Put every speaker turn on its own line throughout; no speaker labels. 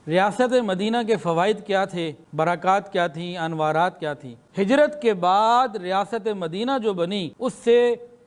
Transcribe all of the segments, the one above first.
ریاست مدینہ کے فوائد کیا تھے، برکات کیا تھیں، انوارات کیا تھیں؟ ہجرت کے بعد ریاست مدینہ جو بنی اس سے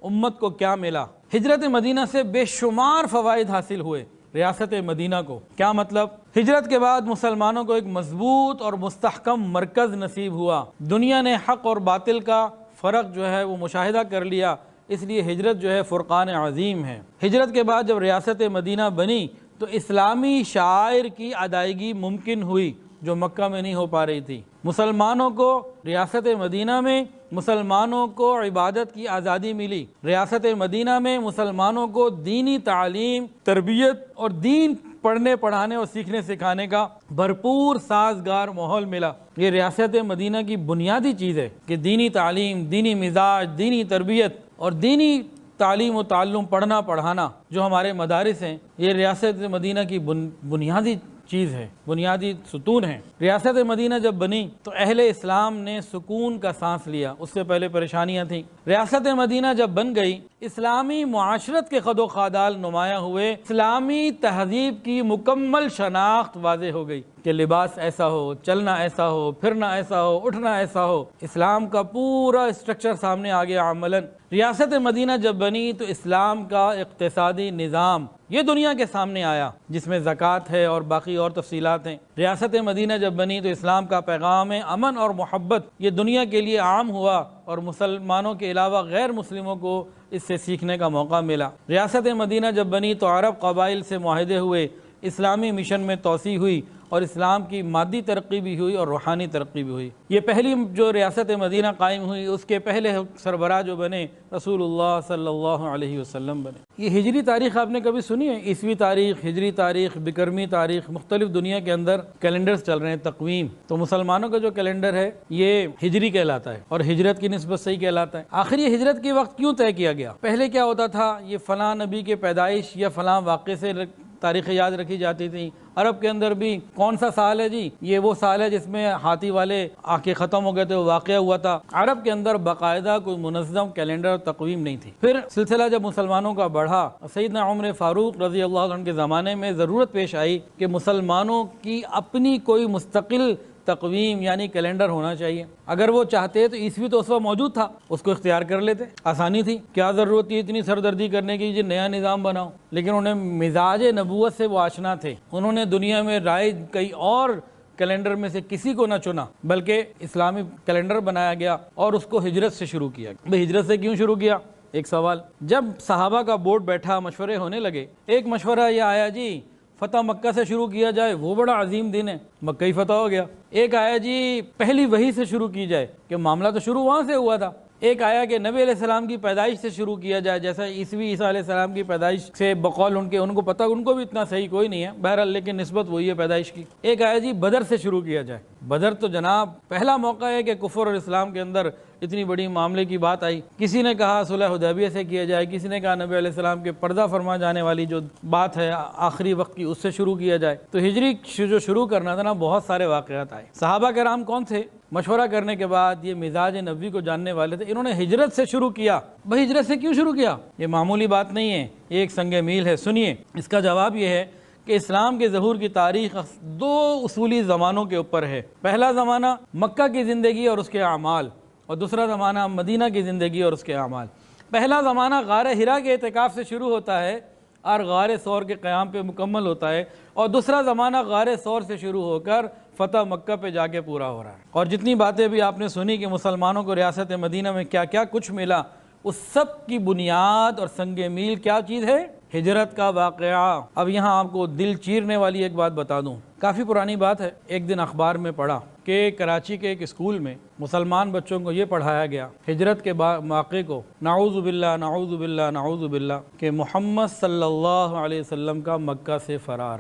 امت کو کیا ملا؟ ہجرت مدینہ سے بے شمار فوائد حاصل ہوئے ریاست مدینہ کو۔ کیا مطلب؟ ہجرت کے بعد مسلمانوں کو ایک مضبوط اور مستحکم مرکز نصیب ہوا۔ دنیا نے حق اور باطل کا فرق جو ہے وہ مشاہدہ کر لیا، اس لیے ہجرت جو ہے فرقان عظیم ہے۔ ہجرت کے بعد جب ریاست مدینہ بنی تو اسلامی شعائر کی ادائیگی ممکن ہوئی جو مکہ میں نہیں ہو پا رہی تھی۔ مسلمانوں کو ریاست مدینہ میں مسلمانوں کو عبادت کی آزادی ملی۔ ریاست مدینہ میں مسلمانوں کو دینی تعلیم، تربیت اور دین پڑھنے پڑھانے اور سیکھنے سکھانے کا بھرپور سازگار ماحول ملا۔ یہ ریاست مدینہ کی بنیادی چیز ہے کہ دینی تعلیم، دینی مزاج، دینی تربیت اور دینی تعلیم و تعلم، پڑھنا پڑھانا جو ہمارے مدارس ہیں، یہ ریاست مدینہ کی بنیادی چیز ہے، بنیادی ستون ہے۔ ریاست مدینہ جب بنی تو اہل اسلام نے سکون کا سانس لیا، اس سے پہلے پریشانیاں تھیں۔ ریاست مدینہ جب بن گئی، اسلامی معاشرت کے خد و خادال نمایاں ہوئے، اسلامی تہذیب کی مکمل شناخت واضح ہو گئی کہ لباس ایسا ہو، چلنا ایسا ہو، پھرنا ایسا ہو، اٹھنا ایسا ہو۔ اسلام کا پورا اسٹرکچر سامنے آ گیا عملاً۔ ریاست مدینہ جب بنی تو اسلام کا اقتصادی نظام یہ دنیا کے سامنے آیا، جس میں زکوٰۃ ہے اور باقی اور تفصیلات ہیں۔ ریاست مدینہ جب بنی تو اسلام کا پیغام امن اور محبت یہ دنیا کے لیے عام ہوا اور مسلمانوں کے علاوہ غیر مسلموں کو اس سے سیکھنے کا موقع ملا۔ ریاست مدینہ جب بنی تو عرب قبائل سے معاہدے ہوئے، اسلامی مشن میں توسیع ہوئی اور اسلام کی مادی ترقی بھی ہوئی اور روحانی ترقی بھی ہوئی۔ یہ پہلی جو ریاست مدینہ قائم ہوئی، اس کے پہلے سربراہ جو بنے رسول اللہ صلی اللہ علیہ وسلم بنے۔ یہ ہجری تاریخ آپ نے کبھی سنی ہے؟ عیسوی تاریخ، ہجری تاریخ، بکرمی تاریخ، مختلف دنیا کے اندر کیلنڈرز چل رہے ہیں، تقویم۔ تو مسلمانوں کا جو کیلنڈر ہے یہ ہجری کہلاتا ہے اور ہجرت کی نسبت سے ہی کہلاتا ہے۔ آخر یہ ہجرت کے وقت کیوں طے کیا گیا؟ پہلے کیا ہوتا تھا، یہ فلاں نبی کے پیدائش یا فلاں واقعے سے تاریخ یاد رکھی جاتی تھی۔ عرب کے اندر بھی کون سا سال ہے جی، یہ وہ سال ہے جس میں ہاتھی والے آ کے ختم ہو گئے تھے، وہ واقعہ ہوا تھا۔ عرب کے اندر باقاعدہ کوئی منظم کیلنڈر اور تقویم نہیں تھی۔ پھر سلسلہ جب مسلمانوں کا بڑھا، سیدنا عمر فاروق رضی اللہ عنہ کے زمانے میں ضرورت پیش آئی کہ مسلمانوں کی اپنی کوئی مستقل تقویم یعنی کیلنڈر ہونا چاہیے۔ اگر وہ چاہتے تو عیسوی تو اس وقت موجود تھا، اس کو اختیار کر لیتے، آسانی تھی۔ کیا ضرورت تھی اتنی سردردی کرنے کی جو نیا نظام بناؤ؟ لیکن انہیں مزاج نبوت سے وہ آشنا تھے، انہوں نے دنیا میں رائج کئی اور کیلنڈر میں سے کسی کو نہ چنا، بلکہ اسلامی کیلنڈر بنایا گیا اور اس کو ہجرت سے شروع کیا۔ بھئی ہجرت سے کیوں شروع کیا؟ ایک سوال۔ جب صحابہ کا بورڈ بیٹھا، مشورے ہونے لگے، ایک مشورہ یہ آیا جی فتح مکہ سے شروع کیا جائے، وہ بڑا عظیم دن ہے، مکہ ہی فتح ہو گیا۔ ایک آیا جی پہلی وحی سے شروع کی جائے، کہ معاملہ تو شروع وہاں سے ہوا تھا۔ ایک آیا کہ نبی علیہ السلام کی پیدائش سے شروع کیا جائے، جیسا عیسیٰ علیہ السلام کی پیدائش سے بقول ان کو پتہ، ان کو بھی اتنا صحیح کوئی نہیں ہے، بہرحال لیکن نسبت وہی ہے پیدائش کی۔ ایک آیا جی بدر سے شروع کیا جائے۔ بدر تو جناب پہلا موقع ہے کہ کفر اور اسلام کے اندر اتنی بڑی معاملے کی بات آئی۔ کسی نے کہا صلح حدیبیہ سے کیا جائے، کسی نے کہا نبی علیہ السلام کے پردہ فرما جانے والی جو بات ہے آخری وقت کی، اس سے شروع کیا جائے۔ تو ہجری جو شروع کرنا تھا نا، بہت سارے واقعات آئے۔ صحابہ کرام کون تھے؟ مشورہ کرنے کے بعد یہ مزاج نبوی کو جاننے والے تھے، انہوں نے ہجرت سے شروع کیا۔ بھائی ہجرت سے کیوں شروع کیا؟ یہ معمولی بات نہیں ہے، یہ ایک سنگ میل ہے۔ سنیے، اس کا جواب یہ ہے کہ اسلام کے ظہور کی تاریخ دو اصولی زمانوں کے اوپر ہے۔ پہلا زمانہ مکہ کی زندگی اور اس کے اعمال، اور دوسرا زمانہ مدینہ کی زندگی اور اس کے اعمال۔ پہلا زمانہ غار حرا کے اعتکاف سے شروع ہوتا ہے اور غار ثور کے قیام پہ مکمل ہوتا ہے، اور دوسرا زمانہ غار ثور سے شروع ہو کر فتح مکہ پہ جا کے پورا ہو رہا ہے۔ اور جتنی باتیں بھی آپ نے سنی کہ مسلمانوں کو ریاست مدینہ میں کیا کیا کچھ ملا، اس سب کی بنیاد اور سنگ میل کیا چیز ہے؟ ہجرت کا واقعہ۔ اب یہاں آپ کو دل چیرنے والی ایک بات بتا دوں، کافی پرانی بات ہے۔ ایک دن اخبار میں پڑھا کہ کراچی کے ایک اسکول میں مسلمان بچوں کو یہ پڑھایا گیا ہجرت کے واقعے کو، نعوذ باللہ نعوذ باللہ نعوذ باللہ، کہ محمد صلی اللہ علیہ وسلم کا مکہ سے فرار۔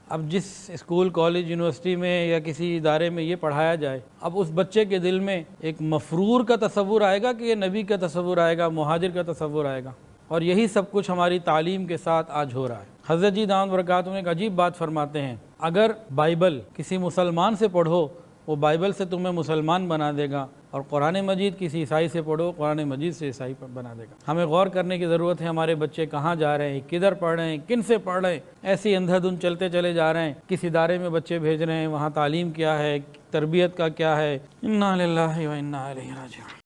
اب جس اسکول، کالج، یونیورسٹی میں یا کسی ادارے میں یہ پڑھایا جائے، اب اس بچے کے دل میں ایک مفرور کا تصور آئے گا کہ یہ نبی کا تصور آئے گا، مہاجر کا تصور آئے گا۔ اور یہی سب کچھ ہماری تعلیم کے ساتھ آج ہو رہا ہے۔ حضرت جی دامت برکاتہ نے ایک عجیب بات فرماتے ہیں، اگر بائبل کسی مسلمان سے پڑھو، وہ بائبل سے تمہیں مسلمان بنا دے گا، اور قرآن مجید کسی عیسائی سے پڑھو، قرآن مجید سے عیسائی بنا دے گا۔ ہمیں غور کرنے کی ضرورت ہے، ہمارے بچے کہاں جا رہے ہیں، کدھر پڑھ رہے ہیں، کن سے پڑھ رہے ہیں، ایسی اندھا دھند چلتے چلے جا رہے ہیں، کس ادارے میں بچے بھیج رہے ہیں، وہاں تعلیم کیا ہے، تربیت کا کیا ہے۔ انا للہ و انا الیہ راجعون۔